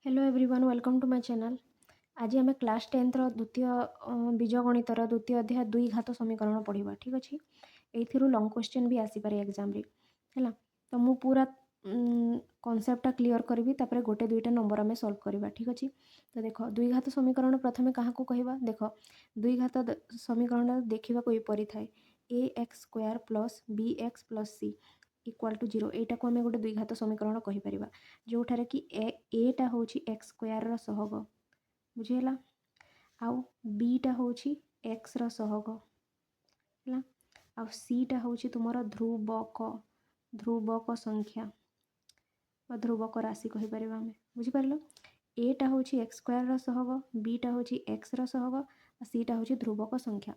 Hello everyone welcome to my channel. आज आम class 10 द्वितीय बीजगणितर द्वितीय अध्याय दुई घात समीकरण पढ़ा। ठीक अच्छे ये लंग क्वेश्चन भी आसीपे एग्जाम है। तो मु पूरा कॉन्सेप्टा क्लीयर करी तापर गोटे दुईटा नंबर आम सॉल्व करवा। ठीक अच्छे तो देख दुई घात समीकरण प्रथम क्या कहवा देख दुई घात समीकरण देखा यपरी थाए a x square plus b x plus c equal to 0 यहाँ को आम गोटे दुई घात समीकरण कहीपर जोठार कि एटा हूँ एक्स स्क्वायर सहग बुझीगला आउ बीटा हूँ एक्स सहग है आउ सीटा हूँ तुम ध्रुवक संख्या ध्रुवक राशि कहीपर आम बुझीपार एटा हूँ एक्स स्क्वायर सहग बीटा हूँ एक्स सहग और सीटा हूँ ध्रुवक संख्या।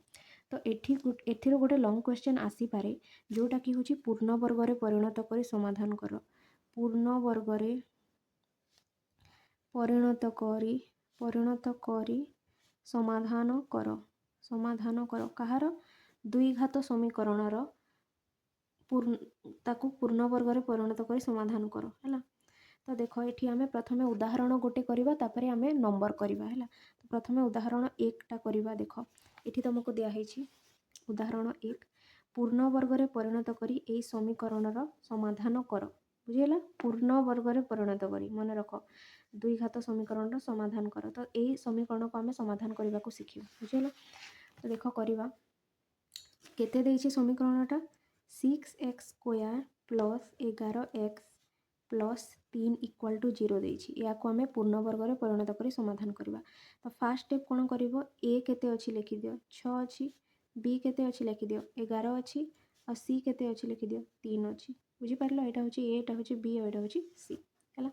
तो एथिर गोटे लंग क्वेश्चन आसीपे जोटा कि हूँ पूर्ण वर्ग रे परिणत कर समाधान कर पूर्ण वर्ग रे परिणत करी समाधान कर कहार दुई घात समीकरणर पूर्ण वर्ग रे परिणत कर समाधान कर है। तो देख ये आम प्रथम उदाहरण गोटे करवा तापर आम नंबर करवा है। तो प्रथम उदाहरण एकटा करवा देख ये तुमको दिखाई उदाहरण एक पूर्ण वर्ग रे परिणत करी ए समीकरणर समाधान कर बुझीगला पूर्ण वर्ग रे परिणत करी मन रख दुई घात समीकरण समाधान कर। तो यही समीकरण को आम समाधान करने को शिखा बुझीगला। तो देख करवा केते देइछि समीकरणटा 6x square plus 11x plus 3 equal to 0 देइछि या को आम पूर्ण वर्ग रे परिणत करी समाधान करवा। तो फास्ट स्टेप कौन कर ए केते अच्छी लिखिदियो 6 अच्छी बी केते अच्छी लिखिदियो 11 अच्छी और सी केते अच्छी लिखिदियो 3 अच्छी बुझीपार यहाँ हूँ एटा हूँ बी और यहाँ हूँ सी है।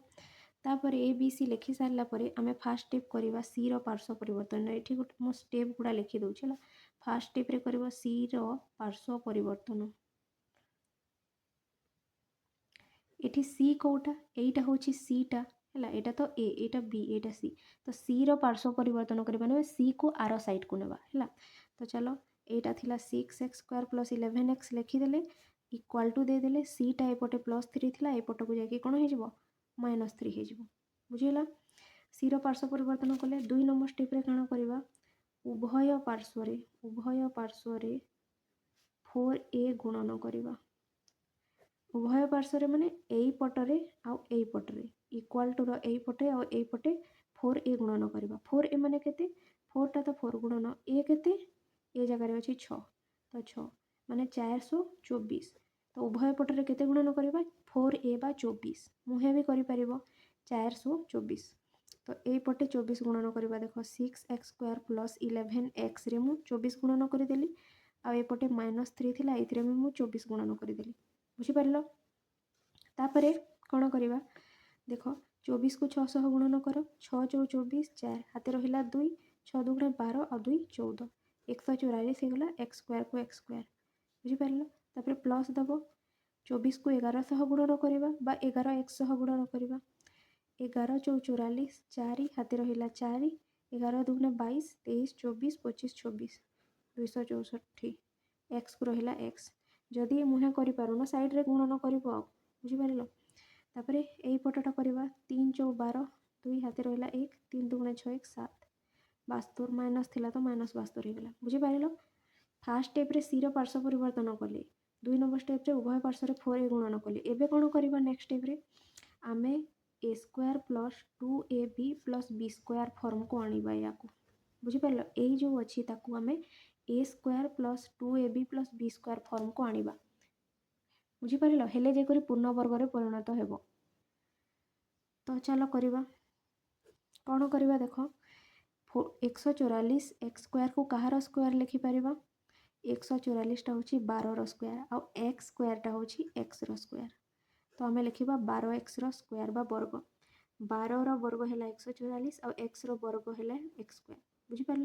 तापर ए बी सी लिखि सारा आम फास्ट स्टेप करवा सी पार्श्व परिवर्तन ये गोटे मो स्टेप गुड़ा लिखि दूसरी है। फास्ट स्टेप रे करवा सी पार्श्व परिवर्तन ये सी कौटा यहीटा हूँ सीटा है यहाँ तो ए यहाँ बी यहाँ सी तो सी पार्श्व परिवर्तन करवा सी को आर साइड को नेबा है। तो चलो यहाँ थिला 6x स्क्वायर प्लस 11x लिखिदेले इक्वाल टू देदेले सीटा एपटे +3 थिला एपट को जाकि कौन हो -3 हो बुझीगला। सी पार्श्व परिवर्तन कले दुई नंबर स्टेप रे काण करवा उभय पार्श्व 4a गुणन करवा उभय पार्श्व माने यही पटरे आउ यही पटरे इक्वाल टू रही पटे आउ यही पटे 4a गुणन करवा 4a माने केते 4टा तो 4 गुणन ए केते ए जगह अच्छी 6 तो 6 माने 424 तो उभय पटरे केते गुणन करवा 4a बा 24 मुहे भी करि परिबो 424 तो यही पटे 24 गुणन करवा देख 6x स्क्वायर प्लस 11x रे मु 24 गुणन करदेली आ एपटे -3 थिला एथिरे मु 24 गुणन करदेली बुझीपार। तापरे कौन करवा देख 24 को 600 गुणन कर 6 चौ 24 4 हाथ रहा 2 6 2 12 और 2 14 144 होगा एक्स स्क्वायर को एक्स स्क्वायर बुझीपार। तापर प्लस दब 24 को 1100 गुणन करवा 11x गुणन करवा 11 चौ 44 4 हाथ रहा 4 11 2 22 23 24 25 26 264 एक्स को रहा एक्स जदि मुहे कर साइड रे गुणन कर बुझीपार। तापर यही पटटा करवा 3 चौ 12 2 हाथ रहा 1 3 2 6 1 7 72 माइनस थिला तो -72 होगा बुझीपार। फास्ट स्टेप रे सी पार्श्व परिवर्तन कले दुई नंबर स्टेप रे उभय पार्श्व 4a गुणन कले एबे कौन करवा नेक्स्ट स्टेप रे आमे a square plus 2ab plus b square form को आनिबा या को बुझीपार। यही जो अच्छी ताकू आमे a square plus 2ab plus b square form को आनिबा बुझीपार हेले जेकरी पूर्ण वर्ग रे परिणत हेबो। तो चलो करवा कौन करवा देख 144 एक्स स्क्वायर को कहार स्क्वायर लिखिपर 144टा हूँ 12 स्क्वायर आउ एक्स स्क्वायरटा हूँ एक्स स्क्वायर तो आम लिखा 12x स्क्वायर बा वर्ग 12 वर्ग है 144 आउ एक्स वर्ग है एक्स स्क्वायर बुझीपार।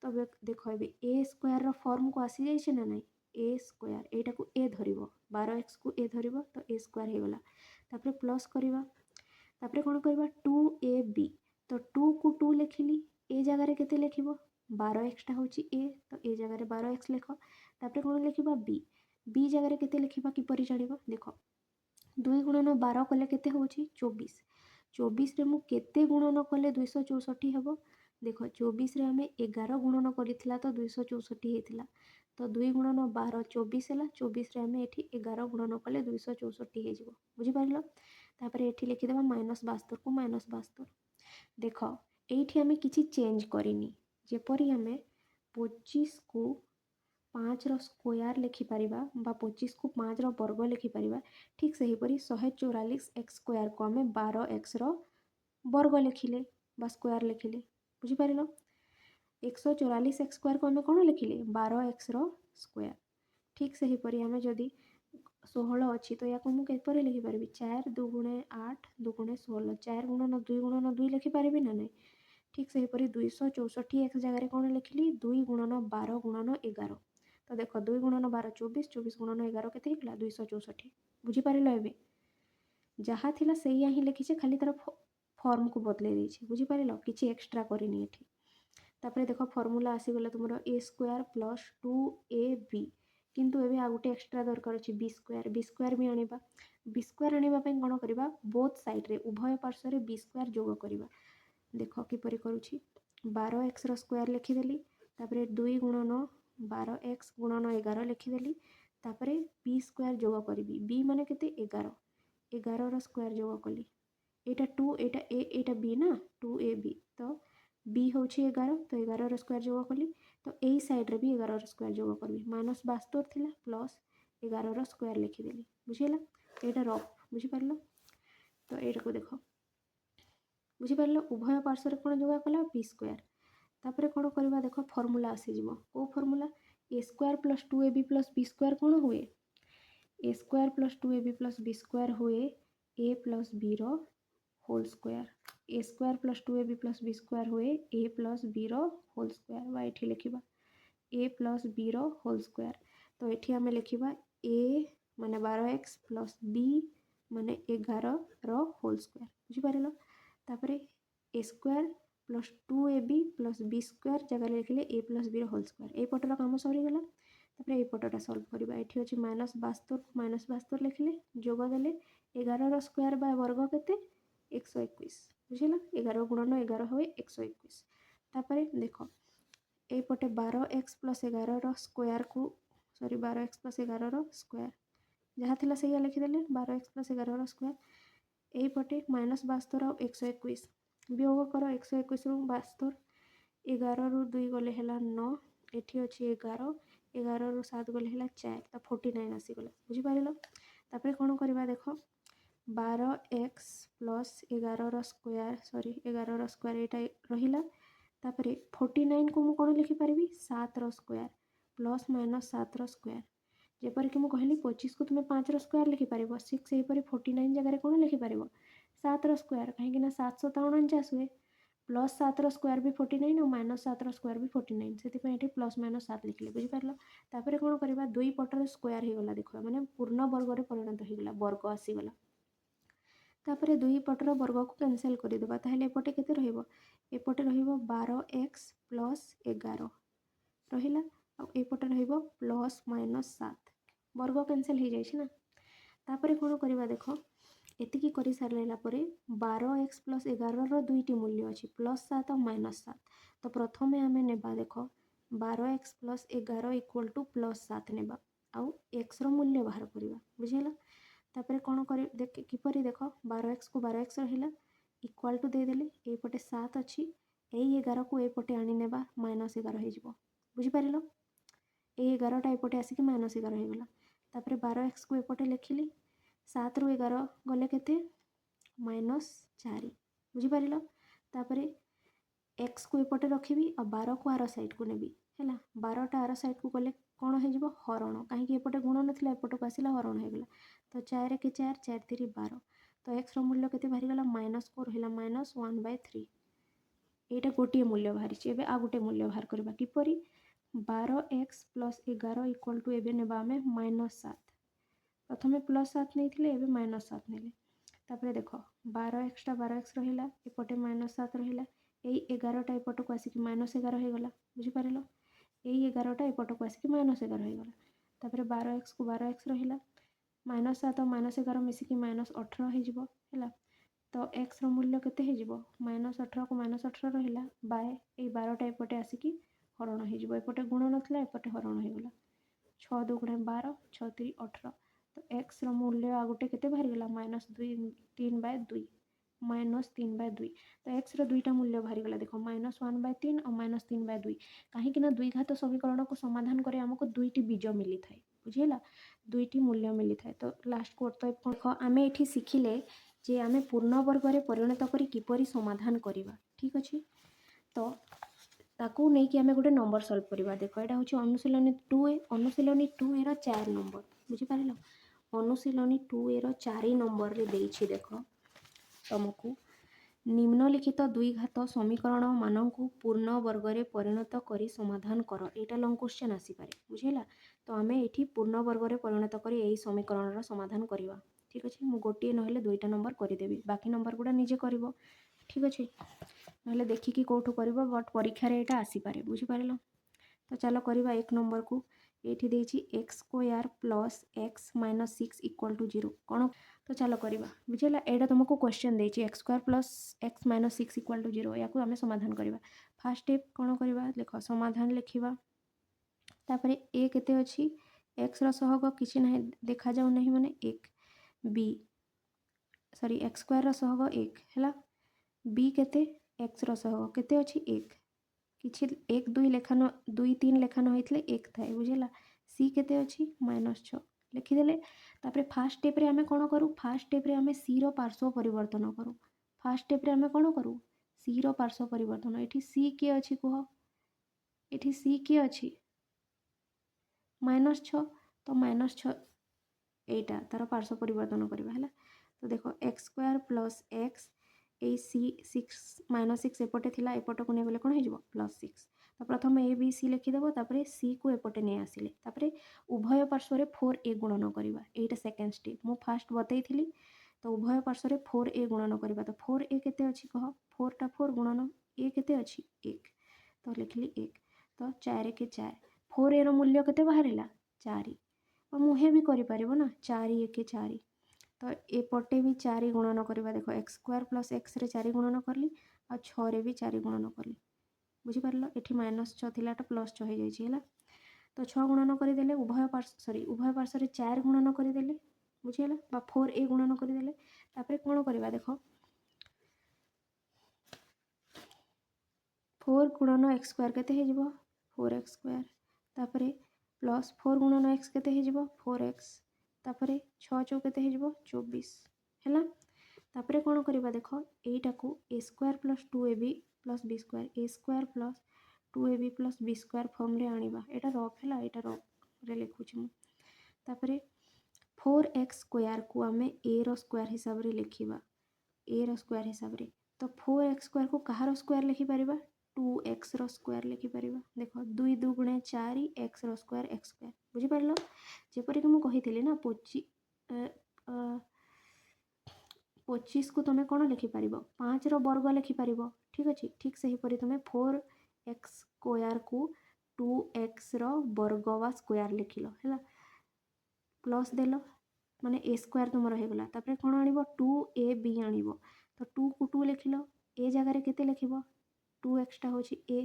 तो देख ए स्क्वायर फॉर्म को आसी जाइए ना नहीं ए स्क्वायर एटा को ए धर 12x को ए धर तो ए स्क्वायर हो गला तापर प्लस करवा तापर कौन करवा 2ab तो 2 को 2 लिखिली ए जगार केते लिखिबो 12x हूँ ए तो ए जगार 12x लिख तापर कौन लिखा बी जगार केते लिखा किपरि जानिबो देख 2 गुणन 12 कले केते होची 24 24 रे मु केते गुणन कले 264 हेबो देख 24 रे आमे 11 गुणन करिथिला तो 264 हेतिला तो 2 गुणन 12 24 हैला 24 रे आमे एठी 11 गुणन कले 264 हे जिवो बुझि पारिलो तापरे एठी लिखि देबा -72 को -72 देख एठी आमे किछि चेंज करिनी जेपरि आमे 25 को 5 रो स्क्वायर लिखि परिबा बा 25 को 5 रो वर्ग लिखि परिबा ठीक सही परी 144 x स्क्वायर को आमे 12 x रो वर्ग लिखिले बा स्क्वायर लिखिले बुझि पारिलो 144 x स्क्वायर को आमे कोन लिखिले 12 x रो स्क्वायर ठीक सही परी आमे जदी 16 अच्छी तो या को मु केपरे लिखि परबी 4 2 गुणे 8 2 गुणे 16 4 गुणन 2 लिखि पारिबी ना नहीं ठीक सही परी 264 एक जगह रे कोन लिखिली 2 गुणन 12 गुणन 11 तो देखो 2 गुणन 12 24 24 गुणन 11 केते हिकला 264 बुझी पारिलो एबे जहा थिला सेया ही लिखिछे खाली तार फॉर्म को बदले देछि बुझी पारिलो किछि एक्स्ट्रा करिनी एठी तापरे देखो फार्मूला आसी गला तुमरो a स्क्वायर प्लस 2ab किंतु एबे आ गुटे एक्स्ट्रा दरकार अछि b स्क्वायर भी आनिबा b स्क्वायर आनिबा पय कोन करबा बोथ साइड रे उभय पार्श्व रे b स्क्वायर जोग करबा देखो किपरि करूछि 12x रो स्क्वायर लिखि देली तापरे 2 गुणन 12x गुणन 11 लिखि देली तापरे b स्क्वायर जोग करबी b माने केते 11 11 रो स्क्वायर जोग कली एटा 2 एटा a एटा b ना 2ab तो b होछि 11 तो 11 रो स्क्वायर जोग कली तो एई साइड रे भी 11 रो स्क्वायर जोग करबी -72 थिला प्लस 11 रो स्क्वायर लिखि देली बुझिला एटा रफ बुझि पारलो तो एटा को देखो बुझी पारलो उभय पार्श्व रे कोन जोगा कला b स्क्वायर तापरे कोन करबा देखो फार्मूला आसी जिवो को formula a square plus 2ab plus b square कोन हुए a square plus 2ab plus b square हुए a प्लस b रो whole square a square plus 2ab plus b square हुए a प्लस b रो whole square बा एठी लिखिबा a plus b रो होल स्क्वायर तो एठी हमें लिखिबा a माने 12x प्लस b माने 11 रो होल स्क्वायर बुझी पारिलो तापरे a square plus 2ab plus b square जगह लिखले a प्लस b रो होल स्क्वायर ए पटर काम सरी गला तापरे ए पटटा सॉल्व करबा एठी अछि -72 लिखले जोग देले 11 रो स्क्वायर बा वर्ग केते 121 बुझिला 11 गुणन 11 होय 121 तापरे देखो ए पटे 12x प्लस 11 रो स्क्वायर को सॉरी 12x प्लस 11 रो स्क्वायर जहा थिला सेया लिखि देले 12x प्लस 11 रो स्क्वायर ए पटे -72 और 121 वियोग करो 121 रु 72 11 रु 2 गले हेला 9 एठी अछि 11 11 रु 7 गले हेला 4 तो 49 आसी गला बुझी पारिलो तापरे कोन करबा देखो 12x प्लस 11 रो स्क्वायर सॉरी 11 रो स्क्वायर एटा रहिला तापरे 49 को मु कोन लिखि परबी 7 रो स्क्वायर प्लस माइनस 7 रो स्क्वायर जेपर कि मु कहली 25 को तुमे 5 रो स्क्वायर लिखि परबो 6 एही परी 49 जगह रे कोन लिखि परबो 7 रो स्क्वायर कहीं कि ना 749 हुए प्लस 7 रो स्क्वायर भी 49 और माइनस 7 रो स्क्वायर भी 49 सेति पे एठी प्लस माइनस 7 लिखले बुझि पारलो तापरे कोन करबा दुई पटर स्क्वायर हे गला देखो माने पूर्ण वर्ग रे परिणत हे गला वर्ग आसी गला तापरे दुई पटर वर्ग को कैंसिल करि देबा ताहेले एपटे केते रहिबो एपटे रहिबो 12x प्लस 11 रहिला आ एपटे रहिबो प्लस माइनस 7 वर्ग कैंसिल हे जाय छी ना तापरे कोन करबा देखो एतिकी करि सारलेला परे 12x प्लस 11 रो दुईटी मूल्य अछि प्लस 7 और माइनस 7 तो प्रथमे हमें नेबा देखो 12x plus 11 equal two plus 7 नेबा आउ x रो मूल्य बाहर करिबा बुझिला तापरे कोन करि देख किपरि देखो 12x को 12x रहिला इक्वल टू दे देले ए पटे 7 अछि ए 11 को ए पटे आनी नेबा माइनस 11 हे जिवो बुझि पारिलो ए 11 टा ए पटे आसी कि माइनस 11 हे गला तापरे 12x को ए पटे लिखिली 7 रु 11 गले केते -4 बुझी पारिलो तापरे x को एपटे रखिबी आ 12 को आर साइड को नेबी हैला 12 टा आर साइड को गले कोन हे जिवो हरण काहे कि एपटे गुण नथिला एपटे को आसीला हरण हे गला तो 4 के 4 4 3 12 तो x रो मूल्य केते बाहरी गला -4 रहिला -1/3 एटा गोटिए मूल्य बाहरी छि एबे आ गोटे मूल्य बाहर करबा किपरि 12x प्लस 11 इक्वल टू एबे नेबा हमें -7 प्रथमे प्लस 7 नहीं थिले एबे -7 नेले तापरे देखो 12x टा 12x रहिला एपटे -7 रहिला एई 11 टा एपट को आसी कि -11 हे गला बुझी पारिलो एई 11 टा एपट को आसी कि -11 हे गला तापरे 12x को 12x रहिला -7 और -11 मिसी कि -18 हे जिवो हैला तो x मूल्य केते हो -18 को -18 रहा बाय ये 12टा एपटे आसिकी हरण हो एपटे गुण नाला एपटे हरण होगला 6 2 गुणे 12 6 3 18 तो x मूल्य आ गोटे केते बाहरी गला -3/2 -3/2 तो x दुईटा मूल्य बाहरी गला देखो -1/3 और -3/2 कहीं द्विघात समीकरण को समाधान करे हमको दुईटी बीज मिली थाए बुझेगा दुईटी मूल्य मिली थाए तो लास्ट को तो आम ये शिखिले जे आम पूर्ण वर्ग में परिणत करी किपरि समाधान करवा ठीक अच्छे तो ताकू नहीं कि आम गोटे नंबर सल्व करवा देख यहाँ हूँ अनुशीलनी 2A अनुशीलनी 2A रो 4 नंबर बुझीपार अनुशीलनी 2A रो 4 नंबर रे देछि देख तुमको निम्नलिखित द्विघात समीकरण मानक पूर्ण वर्ग में परिणत करी समाधान कर यहाँ लंग क्वेश्चन आसीपे बुझेगा तो आम ये पूर्ण वर्ग में परिणत करी यही समीकरण समाधान करवा ठीक अच्छे मुझे गोटे ना दुईटा नंबर करदेवी बाकी नंबर गुड़ा निजे कर ठीक अच्छे ना देखिकी कौटू कर बट परीक्षा यहाँ आसीपे बुझीपार तो चलो करवा 1 नंबर को ये देछि x square plus x minus 6 equal to 0 कौन तो चलो करवा बुझेगा यहाँ तुमको क्वेश्चन देछि x square plus x minus 6 equal to 0 या आम समाधान करवा फास्ट स्टेप कौन करवा देख समाधान लिखा तापर ए केते अछि x सहग किसी ना देखा जाऊ नहीं माने 1 b सॉरी x स्क्वायर सहग 1 है b केते x सहग केते अछि 1 किछि 1 2 लेखान 2 3 लेखान होइतले 1 थाए बुझेला सी केते अछि -6 लिखिदेले तापर फास्ट स्टेप रे आमे कोन करू फास्ट स्टेप रे आमे सी रो पार्श्व परिवर्तन करू फास्ट स्टेप रे आमे कोन करू सी रो पार्श्व परिवर्तन एठी सी के अछि कह एठी सी के अछि -6 तो -6 एटा तार पार्श्व परिवर्तन करबा हला तो देखो x स्क्वायर प्लस x ए सी 6 -6 एपटे थिला एपट को नेगले कोन हो +6 तो प्रथम ए बी सी लिखिदेव तापर सी को एपटे नहीं आसिले तापर उभय पार्श्व 4a गुणन करवा एटा सेकेंड स्टेप मु फास्ट बतई थी तो उभय पार्श्व 4a गुणन करवा तो 4a केते अछि कह 4 टा 4 गुणन a केते अछि 1 तो लिखली 1 तो 4 के 4 4a रो मूल्य केते बाहरिला 4 और मुहे भी करि परिबो ना 4 1 4 तो एपटे भी 4 गुणन करवा देखो x स्क्वायर प्लस x रे 4 गुणन करली आ 6 रे भी 4 गुणन करली बुझीपार ये -6 थिला +6 हो जाए तो 6 गुणन करदे उभय पार्श्व 4 गुणन करदे बुझीगला 4a गुणन करदे तापर कौन करवा देख 4 गुणन x स्क्वायर केते हो 4x स्क्वायर तापर प्लस 4 गुणन x केते हो 4x तापर 6 चौ केते हो 24 है तापर कौन करवा देख एटा को a square plus 2ab plus b square a square plus 2ab plus b square form रे आनिबा एटा रफ है एटा रफ रे लिखुछि मु तापर 4x स्क्वायर को आमे a रो स्क्वायर हिसाब रे लिखिबा a रो स्क्वायर हिसाब रे तो 4x स्क्वायर को कहार स्क्वायर लिखि परिबा 2x रो स्क्वायर लिखि परिबा देखो 2 2 गुणे 4 x रो स्क्वायर x स्क्वायर बुझी परलो जेपरि कि मु कहिथिली ना 25 को तुम कौन लिखिपार 5 रो वर्ग लिखिपार ठीक अच्छे ठीक से हीपरी तुम 4x स्क्वायर को 2x रो वर्ग वा स्क्वायर लिखिल है प्लस देल माने a स्क्वायर तुम रहीगला तापर कौन आनिब 2ab आनिब तो 2 को 2 लिखिल a जगह केते लिखिब 2x टा होची a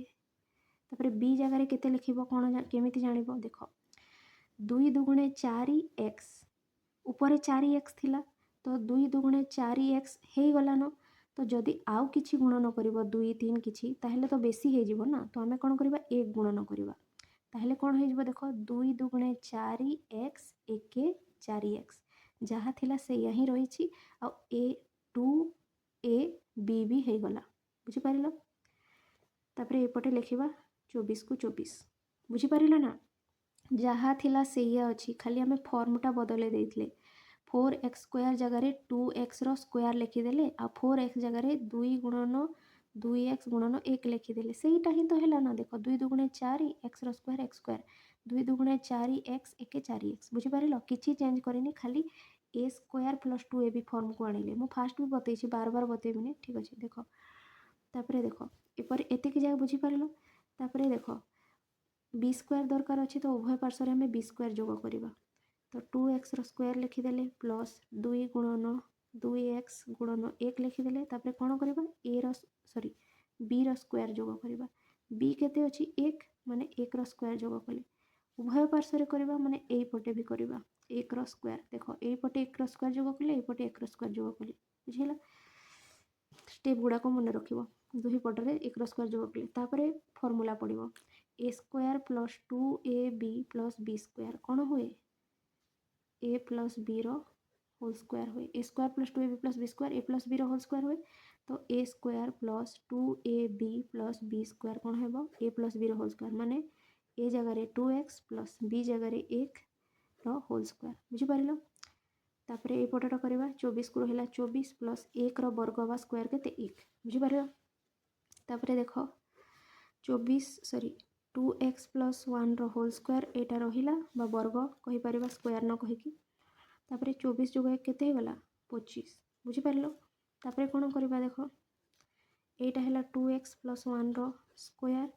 तापर b जगह केते लिखिब कौन केमिति जानिब देख 2 दुगुणे 4x ऊपर 4x थिला तो 2 दुगुणे 4x हो गला न तो जदि आउ किछि गुणन करिवो 2 3 किछि ताहेले तो बेसी हे जिवो ना तो आमे कोन करबा 1 गुणन करबा ताहेले कोन हे जिवो देखो 2 दुगुणे 4x 1 4x जहा थिला से यही रहिछि आ a 2a b भी हे गला बुझि पारिलो तापर एपटे लिखिबा 24 को 24 बुझि पारिलो ना जहा थिला से या अछि खाली आमे फॉर्मटा बदले देइथले 4x स्क्वायर जगह 2x रो स्क्वायर लिखिदेले आ 4x जगह 2 गुणन 2x गुणन 1 लिखिदेले सेटा ही तो हैला ना देखो 2 दुगुणे 4 x रो square x square 2 दुगुणे 4 x 1 4x बुझी पारिलो किछि चेंज करेनी खाली a square plus 2ab form को आनिले मु फास्ट भी बतैछि बार बार बतैबिनी ठीक अछि देखो तापरे देखो एपर एते कि जाय बुझी पारिलो तापरे देखो b स्क्वायर दरकार अछि तो उभय पार्श्व रे हमें b स्क्वायर जोग करिबा तो 2x रो स्क्वायर लिखिदेले प्लस 2 गुणन 2x गुणन 1 लिखिदेले तापर कौन करवा बी रो स्क्वायर जोग करवा बी केते अछि 1 माने 1 रो स्क्वायर जोग कले उभय पार्श्व रे करवा माने एई पटे भी करवा 1 रो स्क्वायर देखो एई पटे 1 रो स्क्वायर जोग कले एई पटे 1 रो स्क्वायर जोग कले बुझिला स्टेप गुड़ा को मन रखिबो दुही पटरे 1 रो स्क्वायर जोग कले तापर फार्मूला पड़िबो a square plus 2ab plus b square कौन हुए ए प्लस बी रो होल स्क्वायर हुए a square plus 2ab plus b square a plus b रो होल स्क्वायर हुए तो a square plus 2ab plus b square कौन हेबो a plus b रो होल स्क्वायर माने ए जगह रे 2x प्लस बी जगह रे 1 रो होल स्क्वायर बुझी पारिलो तापर ए पटटा करबा 24 को रहिला 24 प्लस 1 रो वर्ग बा स्क्वायर केते 1 बुझी पारिलो तापर देखो 2x प्लस 1 रो होल स्क्वायर एटा रहिला बा वर्ग कहि परिबा स्क्वायर न कहि की तापर 24 जोग 1 केते हेगला 25 बुझी पारिलो तापर कोन करबा देखो एटा हेला 2x प्लस 1 रो स्क्वायर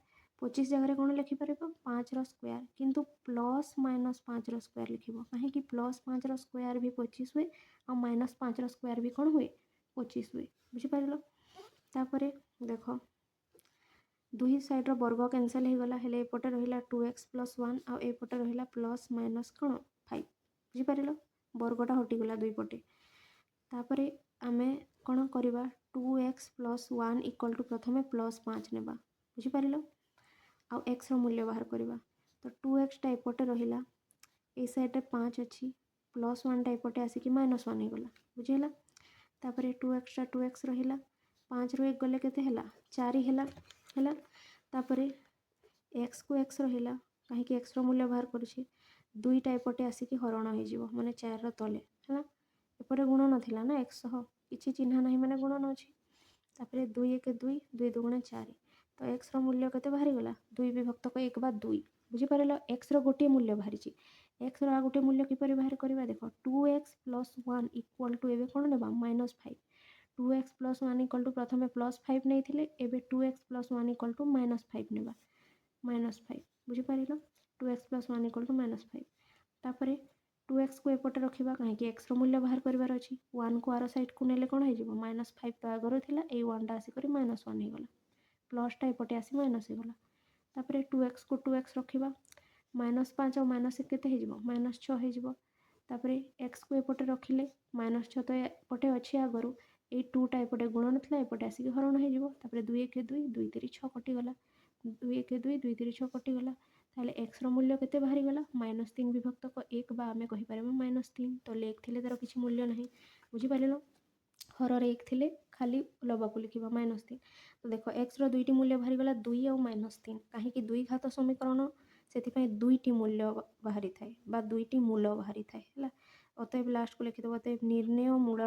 25 जगह रे कोन लिखि परिबो 5 रो स्क्वायर किंतु प्लस माइनस 5 रो स्क्वायर लिखिबो काहे कि प्लस 5 रो स्क्वायर भी 25 हुए और माइनस 5 रो स्क्वायर भी कोन हुए 25 हुए बुझी पारिलो तापर देखो दुही साइड रो वर्ग कैंसिल हो गला हेले एपटे रहिला 2x प्लस 1 आ एपटे रहिला प्लस माइनस कोन 5 बुझी पारिलो वर्गटा हटि गला दुई पटे तापर आमे कोन करबा 2x प्लस 1 इक्वल टू प्रथमे प्लस 5 नेबा बुझी पारिलो आ x रो मूल्य बाहर करबा तो 2x टा एपटे रहिला ए साइड रे 5 अछि प्लस 1 टा एपटे आसी कि माइनस 1 हो गला बुझिला तापर 2x टा 2x रहिला 5 रो 1 गले केते हेला 4 हेला तापर x को x रहिला काहे कि x रो मूल्य बाहर करूछि दुईटा एपटे आसी कि हरण हो जिवो माने 4 रो तले हैला एपटे गुण नथिला ना x सह किछि चिन्ह नाही माने गुण न अछि तापर 2 1 2 2 2 4 तो x रो मूल्य केते बाहरी गला 2 विभक्त को 1 बा 2 बुझी पारिलो x रो गोटे मूल्य बाहरी छि x रो आ गोटे मूल्य किपरि बाहर करबा देखो 2x प्लस 1 इक्वल टू एबे कोन नेबा -5 2x प्लस 1 इक्वल टू प्रथमे प्लस 5 नहीं थिले एबे 2x प्लस 1 इक्वल टू -5 नेबा -5 बुझी पारिलो 2x प्लस 1 इक्वल टू -5 तापर 2x को एपटे रखिबा काहे कि x रो मूल्य बाहर करबार अछि 1 को आरो साइड को नेले कोन हो जिवो -5 तो आगरो थिला ए 1 टा आसी करी -1 हो गला प्लस टा एपटे आसी माइनस हो गला तापर 2x को 2x रखिबा -5 और -1 केते हे जिवो -6 हे जिवो तापर x को एपटे रखिले -6 तो एपटे अछि आगरो ए 2 टा एपटे गुण नथला एपटे आसी हरण हे जिवो तापर 2 1 2 2 3 6 कटि गला 2 1 2 2 3 6 कटि गला ताले x रो मूल्य केते बाहरी गला -3 विभक्त को 1 बा आमे कहि परबो -3 तो लेख थिले तार किछि मूल्य नाही बुझी पारिलो हर रे 1 थिले खाली लबा को लिखिबा -3 तो देखो x रो दुईटी मूल्य बाहरी गला 2 और -3 काहे कि दुई घात समीकरण सेति दुईटी मूल्य बाहरी थाए बा दुईटी मूल बाहरी थाए हला अतएव लास्ट को लिखि दबो अतएव निर्णय मूल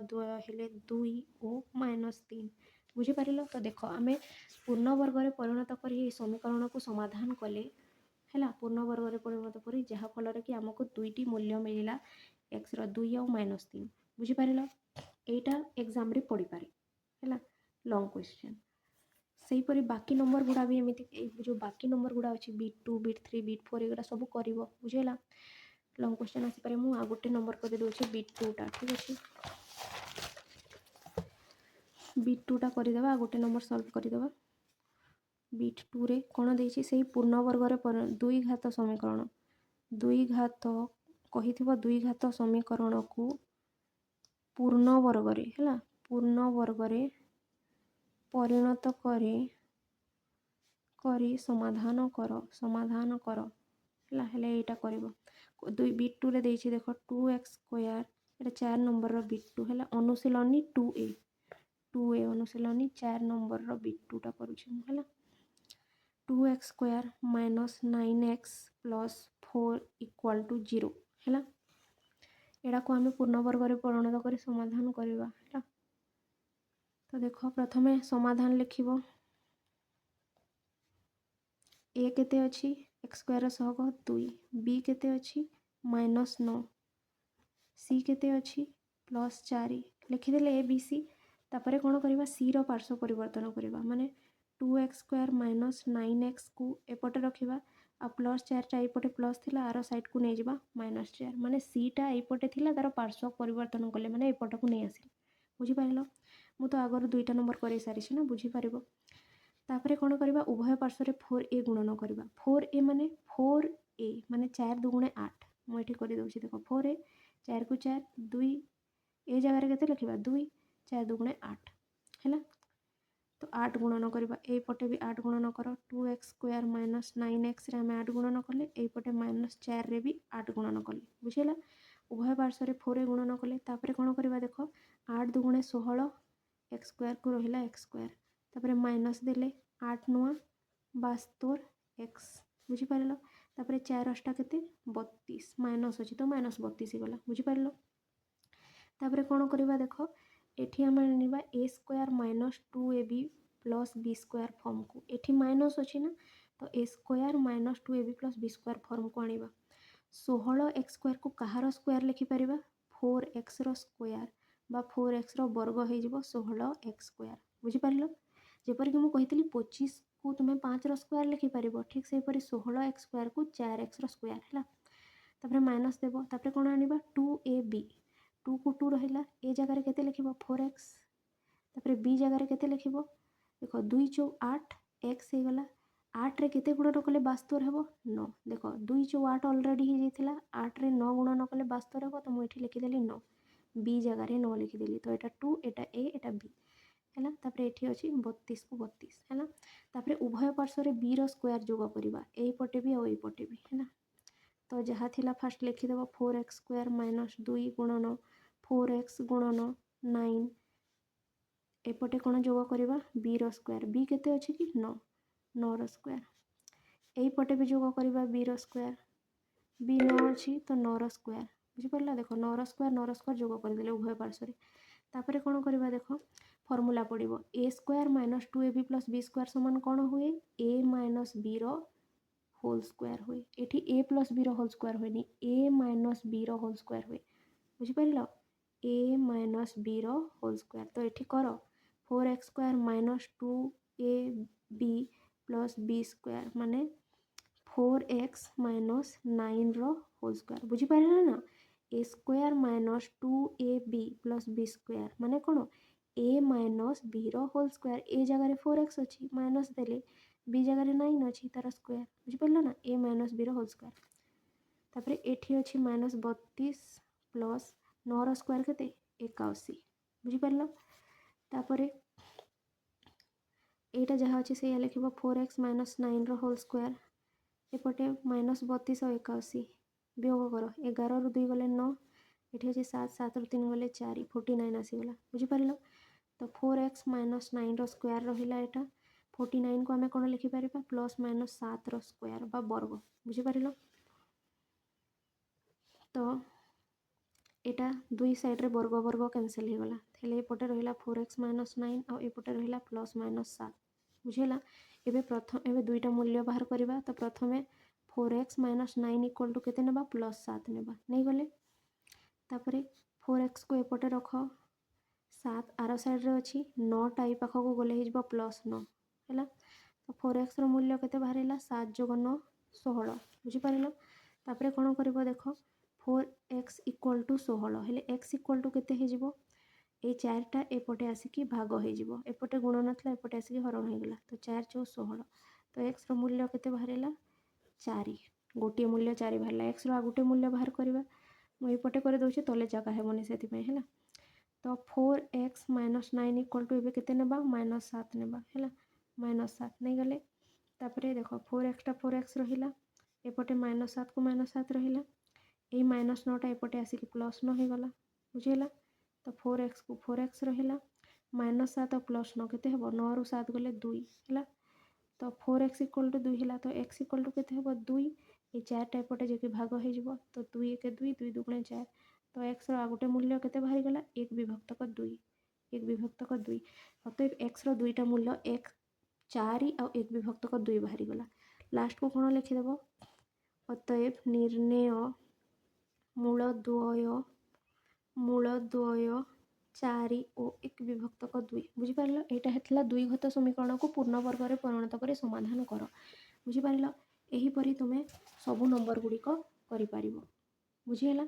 द्वय हेले 2 और -3 बुझी पारिलो तो देखो आमे पूर्ण वर्ग रे परिणत करी ए समीकरण को समाधान कले हला पूर्ण वर्ग रे परिणत करी जहा फल रे कि हमको दुईटी मूल्य मिलिला x रो 2 और -3 बुझी पारिलो एटा एग्जाम रे पड़ी पारे हला लॉन्ग क्वेश्चन सही परी बाकी नंबर गुड़ा भी एमिति जो बाकी नंबर गुड़ा अछि बीट 2 बीट 3 बीट 4 एगुड़ा सब करिवो बुझेला लॉन्ग क्वेश्चन आसी पारे मु आ गोटे नंबर कर दे अछि बीट 2 टा ठीक अछि बीट 2 टा करि देबा आ गोटे नंबर सॉल्व करि देबा बीट 2 रे कोन देछि सेही पूर्ण वर्ग रे दुई घात समीकरण दुई घात कहिथिबो दुई घात समीकरण को पूर्ण वर्ग रे हला पूर्ण वर्ग रे परिणत करी समाधान कर हला हेले एटा करबो दुई बीट 2 रे देछि देखो 2x स्क्वायर एटा 4 नंबर रो बीट 2 हला अनुशीलनी 2a अनुशीलनी 4 नंबर रो बीट 2 टा करूछि हला 2x square -9x plus 4 equal to 0 हला एडा को हमें पूर्ण वर्ग रे परिणत करी समाधान करबा हला तो देखो प्रथमे समाधान लिखिबो a केते अछि x स्क्वायर सहग 2 b केते अछि -9 c केते अछि +4 लिखि देले a b c तापरे कोन करबा c रो पार्श्व परिवर्तन करबा माने 2x स्क्वायर -9x को एपटे रखिबा आ प्लस 4टा एपटे प्लस थिला आर साइड को नहीं जावा -4 माने सीटा एपटे थिला तार पार्श्व परिवर्तन कले माने एपट को नहीं आसिल बुझी पारिलो मु तो आगर 2टा नंबर कर सारी ना बुझी पारिबो तापरे कोन करबा उभय पार्श्व रे 4a गुणन करबा 4a माने 4a माने 4 दुगुणे 8 मु एठी करि दउछि देखो 4a 4 को 4 2 ए जगह रे केते लिखिबा 2 4 दुगुणे 8 हैला तो 8 गुणन करबा ए पटे भी 8 गुणन कर 2x स्क्वायर माइनस 9x रे हम 8 गुणन कले ए पटे -4 रे भी 8 गुणन कले बुझिला उभय पार्श्व रे 4a गुणन कले तापरे कोन करबा देखो 8 दुगुणे 16 x स्क्वायर को रहिला x स्क्वायर तापरे माइनस देले 8 नुआ 72 x बुझी पारिलो तापरे 4 अष्टा केते 32 माइनस अछि तो -32 गला बुझी पारिलो तापरे कोन करबा देखो एठी हम निबा a square minus 2ab plus b square form को एठी माइनस अछि ना तो a square minus 2ab plus b square form को आनिबा 16x स्क्वायर को कहार स्क्वायर लिखि परिबा 4x रो स्क्वायर बा 4x रो वर्ग हो जिवो 16x स्क्वायर बुझी पारिलो जेपर कि मु कहितली 25 को तुमे 5 रो स्क्वायर लिखि परिबो ठीक से परि 16x स्क्वायर को 4x रो स्क्वायर हैला तापरे माइनस देबो तापरे कोन आनिबा 2ab 2 को 2 रहिला ए जगह रे केते लिखिबो 4x तापरे b जगह रे केते लिखिबो देखो 2 चौ 8 x हे गला 8 रे केते गुणन कले 72 हेबो 9 देखो 2 चौ 8 ऑलरेडी हे जेथिला 8 रे 9 गुणन कले 72 हेबो तो मु एठी लिखि देली 9 b जगह रे 9 लिखि देली तो एटा 2 एटा a एटा b हैला तापरे एठी अछि 32 को 32 हैला तापरे उभय पार्श्व रे b रो स्क्वायर जोग करिबा एई पटे भी और एई पटे भी हैला तो जहाँ थिला फर्स्ट लिखि देबो 4x स्क्वायर माइनस 2 गुणन 4x गुणन 9 एपटे कोन जोग करिबा b रो स्क्वायर b केते अछि कि 9 9 रो स्क्वायर एई पटे भी जोग करिबा b रो स्क्वायर b 9 अछि तो 9 रो स्क्वायर बुझि परला देखो 9 रो स्क्वायर जोग कर देले उभय पार्श्व रे तापरे कोन करिबा देखो फॉर्मूला पडिबो a square minus 2ab plus b square समान कोन हुए a माइनस b रो होल स्क्वायर हुए एठी a प्लस b रो होल स्क्वायर होइनी a माइनस b रो होल स्क्वायर हुए बुझि परिलो a माइनस b रो होल स्क्वायर तो एठी करो 4x square minus 2ab plus b square माने 4x माइनस 9 रो होल स्क्वायर बुझि परिलो ना a square minus 2ab plus b square माने कोन a माइनस b रो होल स्क्वायर ए जगह रे 4x अछि माइनस देले b जगह रे 9 अछि तार स्क्वायर बुझि परिलो ना a माइनस b रो होल स्क्वायर तापरे एठी अछि माइनस 32 प्लस 9 रो स्क्वायर केते 81 बुझि परिलो तापरे एटा जहाँ अछि से लिखिबो 4x माइनस 9 रो होल स्क्वायर एपटे माइनस 32 और 81 वियोग करो 11 रु 2 गले 9 एठी अछि 7 7 रु 3 गले 4 49 आसी गला बुझि परिलो तो 4x माइनस 9 रो स्क्वायर रहिला एटा 49 को हमें कोन लिखि परिबा प्लस माइनस 7 रो स्क्वायर बा वर्ग बुझि परिलो तो एटा दुई साइड रे वर्ग वर्ग कैंसिल हे गला थले एपटे रहिला 4x माइनस 9 और एपटे रहिला प्लस माइनस 7 बुझिला एबे प्रथम एबे दुईटा मूल्य बाहर करबा तो प्रथमे 4x माइनस 9 इक्वल टू केते नेबा प्लस 7 नेबा नहीं गले तापरे 4x को एपटे रखो 7 आरो साइड रे अछि 9 टाई पाखो को गले हिजबा प्लस 9 हैला तो 4x रो मूल्य केते बाहरिला 7 + 9 16 बुझि परिलो तापरे कोन करबो देखो 4x इक्वल टू 16 हेले x इक्वल टू केते हिजबो ए चारटा एपटे आसिकी भाग हो जिवो एपटे गुण नथला एपटे आसिकी हरण हो गला तो 4 × 16 तो x रो मूल्य केते बाहरिला 4 गोटे मूल्य 4 बाहरला x रो आ गोटे मूल्य बाहर करबा मु एपटे करे दोछि तले जगह हेबोनी सेति पय हैला तो 4x माइनस 9 इक्वल टू एबे केते नेबा माइनस 7 नेबा हैला माइनस 7 नहीं गले तापरे देखो 4x टा 4x रहिला एपटे माइनस 7 को माइनस 7 रहिला ए माइनस 9 टा एपटे आसिकी प्लस 9 हे गला बुझिला तो 4x को 4x रहिला माइनस 7 और प्लस 9 केते हेबो 9 रु 7 गले 2 हैला तो 4x इक्वल टू 2 हिला तो x इक्वल टू केते हेबो 2 ए 4 टा एपटे जेके भाग हो जिवो तो 2 1 2 2 2 4 तो x रो आ गोटे मूल्य केते बाहरी गला 1 विभक्त का 2 1 विभक्त का 2 अतएव x रो दुईटा मूल्य 1 4 और 1 विभक्त का 2 बाहरी गला लास्ट को कोन लिखि देबो अतएव निर्णय मूलद्वय 4 और 1 विभक्त का 2 बुझि पारलो एटा हेतला 2 घात समीकरण को पूर्ण वर्ग रे परिणत करे समाधान करो बुझि पारलो एहीपरि तुमे सबु नंबर गुड़िक करिपारिबो। बुझीगला।